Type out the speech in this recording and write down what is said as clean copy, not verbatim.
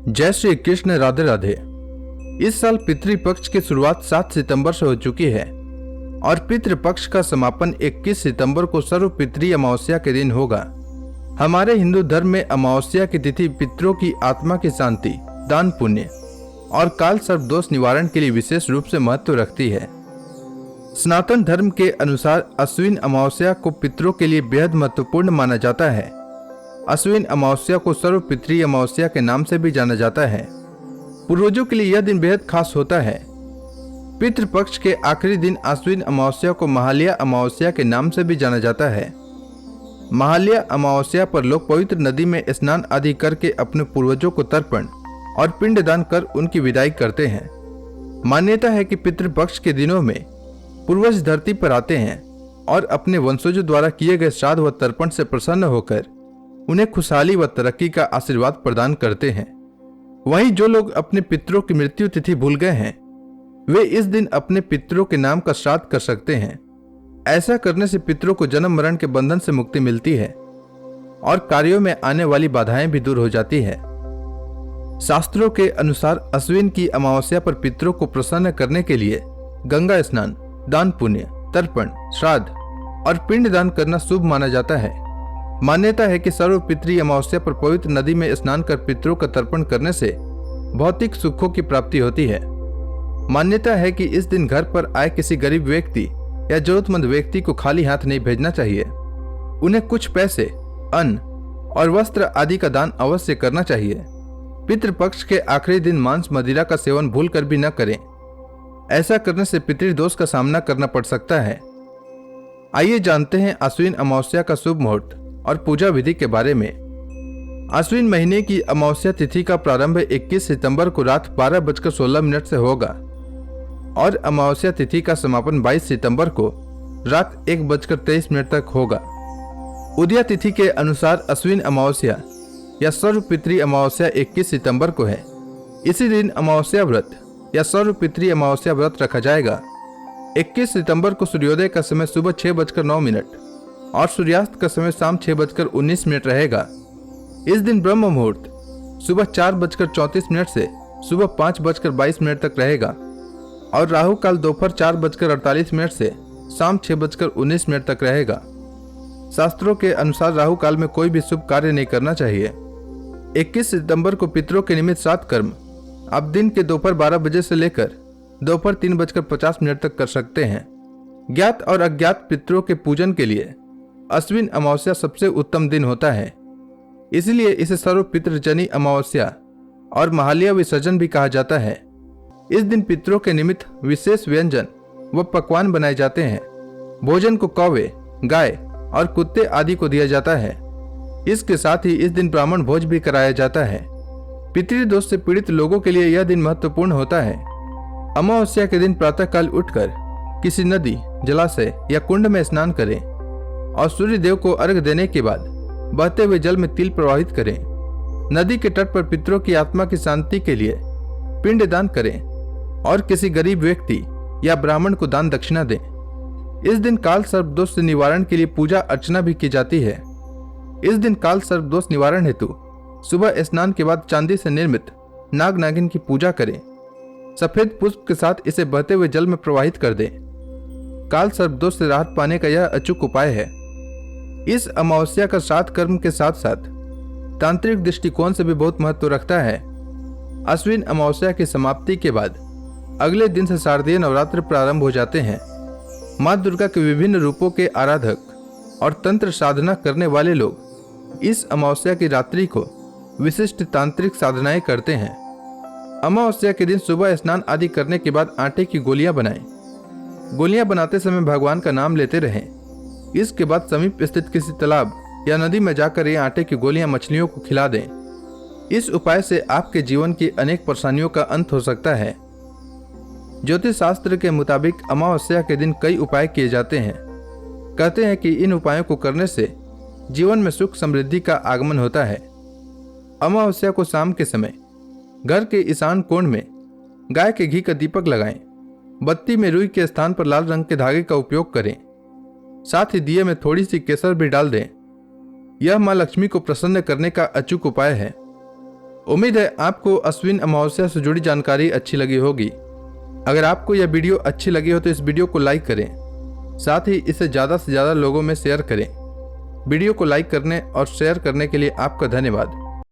जय श्री कृष्ण, राधे राधे। इस साल पितृपक्ष की शुरुआत 7 सितंबर से हो चुकी है और पितृपक्ष का समापन 21 सितंबर को सर्व पितृ अमावस्या के दिन होगा। हमारे हिंदू धर्म में अमावस्या की तिथि पितरों की आत्मा की शांति, दान पुण्य और काल सर्प दोष निवारण के लिए विशेष रूप से महत्व रखती है। सनातन धर्म के अनुसार अश्विन अमावस्या को पितरों के लिए बेहद महत्वपूर्ण माना जाता है। अश्विन अमावस्या को सर्व पितृ अमावस्या के नाम से भी जाना जाता है। पूर्वजों के लिए यह दिन बेहद खास होता है। पितृपक्ष के आखिरी दिन अश्विन अमावस्या को महालया अमावस्या के नाम से भी जाना जाता है। महालया अमावस्या पर लोग पवित्र नदी में स्नान आदि करके अपने पूर्वजों को तर्पण और पिंडदान कर उनकी विदाई करते हैं। मान्यता है कि पितृपक्ष के दिनों में पूर्वज धरती पर आते हैं और अपने वंशजों द्वारा किए गए श्राद्ध व तर्पण से प्रसन्न होकर उन्हें खुशहाली व तरक्की का आशीर्वाद प्रदान करते हैं। वहीं जो लोग अपने पितरों की मृत्यु तिथि भूल गए हैं, वे इस दिन अपने पितरों के नाम का श्राद्ध कर सकते हैं। ऐसा करने से पितरों को जन्म मरण के बंधन से मुक्ति मिलती है और कार्यों में आने वाली बाधाएं भी दूर हो जाती है। शास्त्रों के अनुसार अश्विन की अमावस्या पर पितरों को प्रसन्न करने के लिए गंगा स्नान, दान पुण्य, तर्पण, श्राद्ध और पिंडदान करना शुभ माना जाता है। मान्यता है कि सर्व पितृ अमावस्या पर पवित्र नदी में स्नान कर पितरों का तर्पण करने से भौतिक सुखों की प्राप्ति होती है। मान्यता है कि इस दिन घर पर आए किसी गरीब व्यक्ति या जरूरतमंद व्यक्ति को खाली हाथ नहीं भेजना चाहिए। उन्हें कुछ पैसे, अन्न और वस्त्र आदि का दान अवश्य करना चाहिए। पितृपक्ष के आखिरी दिन मांस मदिरा का सेवन भूल कर भी न करें। ऐसा करने से पितृदोष का सामना करना पड़ सकता है। आइए जानते हैं अश्विन अमावस्या का शुभ मुहूर्त और पूजा विधि के बारे में। अश्विन महीने की अमावस्या तिथि का प्रारंभ 21 सितंबर को रात 12:16 से होगा और अमावस्या तिथि का समापन 22 सितंबर को रात 1:23 तक होगा। उदया तिथि के अनुसार अश्विन अमावस्या या सर्व पितृ अमावस्या 21 सितंबर को है। इसी दिन अमावस्या व्रत या सर्व पितृ अमावस्या व्रत रखा जाएगा। 21 सितंबर को सूर्योदय का समय सुबह 6:09 और सूर्यास्त का समय शाम 6:19 रहेगा। इस दिन ब्रह्म मुहूर्त सुबह 4:34 से सुबह 5:22 तक रहेगा और राहु काल दोपहर 4:48 से शाम 6:19 तक रहेगा। शास्त्रों के अनुसार राहु काल में कोई भी शुभ कार्य नहीं करना चाहिए। 21 सितंबर को पितरों के निमित्त श्राद्ध कर्म आप दिन के दोपहर 12 बजे से लेकर दोपहर 3:50 तक कर सकते हैं। ज्ञात और अज्ञात पितरों के पूजन के लिए अश्विन अमावस्या सबसे उत्तम दिन होता है। इसलिए इसे सर्व पितृजनी अमावस्या और महालया विसर्जन भी कहा जाता है। इस दिन पितरों के निमित्त विशेष व्यंजन व पकवान बनाए जाते हैं। भोजन को कौवे, गाय और कुत्ते आदि को दिया जाता है। इसके साथ ही इस दिन ब्राह्मण भोज भी कराया जाता है। पितृदोष से पीड़ित लोगों के लिए यह दिन महत्वपूर्ण होता है। अमावस्या के दिन प्रातःकाल उठकर किसी नदी, जलाशय या कुंड में स्नान करें और सूर्य देव को अर्घ्य देने के बाद बहते हुए जल में तिल प्रवाहित करें। नदी के तट पर पितरों की आत्मा की शांति के लिए पिंडदान करें और किसी गरीब व्यक्ति या ब्राह्मण को दान दक्षिणा दें। इस दिन काल सर्प दोष से निवारण के लिए पूजा अर्चना भी की जाती है। इस दिन काल सर्प दोष निवारण हेतु सुबह स्नान के बाद चांदी से निर्मित नाग नागिन की पूजा करें। सफेद पुष्प के साथ इसे बहते हुए जल में प्रवाहित कर दें। काल सर्प दोष से राहत पाने का यह अचूक उपाय है। इस अमावस्या का श्राद्ध कर्म के साथ साथ तांत्रिक दृष्टिकोण से भी बहुत महत्व रखता है। अश्विन अमावस्या की समाप्ति के बाद अगले दिन से शारदीय नवरात्र प्रारंभ हो जाते हैं। माँ दुर्गा के विभिन्न रूपों के आराधक और तंत्र साधना करने वाले लोग इस अमावस्या की रात्रि को विशिष्ट तांत्रिक साधनाएं करते हैं। अमावस्या के दिन सुबह स्नान आदि करने के बाद आटे की गोलियां बनाएं। गोलियां बनाते समय भगवान का नाम लेते रहें। इसके बाद समीप स्थित किसी तालाब या नदी में जाकर ये आटे की गोलियां मछलियों को खिला दें। इस उपाय से आपके जीवन की अनेक परेशानियों का अंत हो सकता है। ज्योतिष शास्त्र के मुताबिक अमावस्या के दिन कई उपाय किए जाते हैं। कहते हैं कि इन उपायों को करने से जीवन में सुख समृद्धि का आगमन होता है। अमावस्या को शाम के समय घर के ईशान कोण में गाय के घी का दीपक लगाएं। बत्ती में रुई के स्थान पर लाल रंग के धागे का उपयोग करें। साथ ही दिए में थोड़ी सी केसर भी डाल दें। यह मां लक्ष्मी को प्रसन्न करने का अचूक उपाय है। उम्मीद है आपको अश्विन अमावस्या से जुड़ी जानकारी अच्छी लगी होगी। अगर आपको यह वीडियो अच्छी लगी हो तो इस वीडियो को लाइक करें, साथ ही इसे ज़्यादा से ज़्यादा लोगों में शेयर करें। वीडियो को लाइक करने और शेयर करने के लिए आपका धन्यवाद।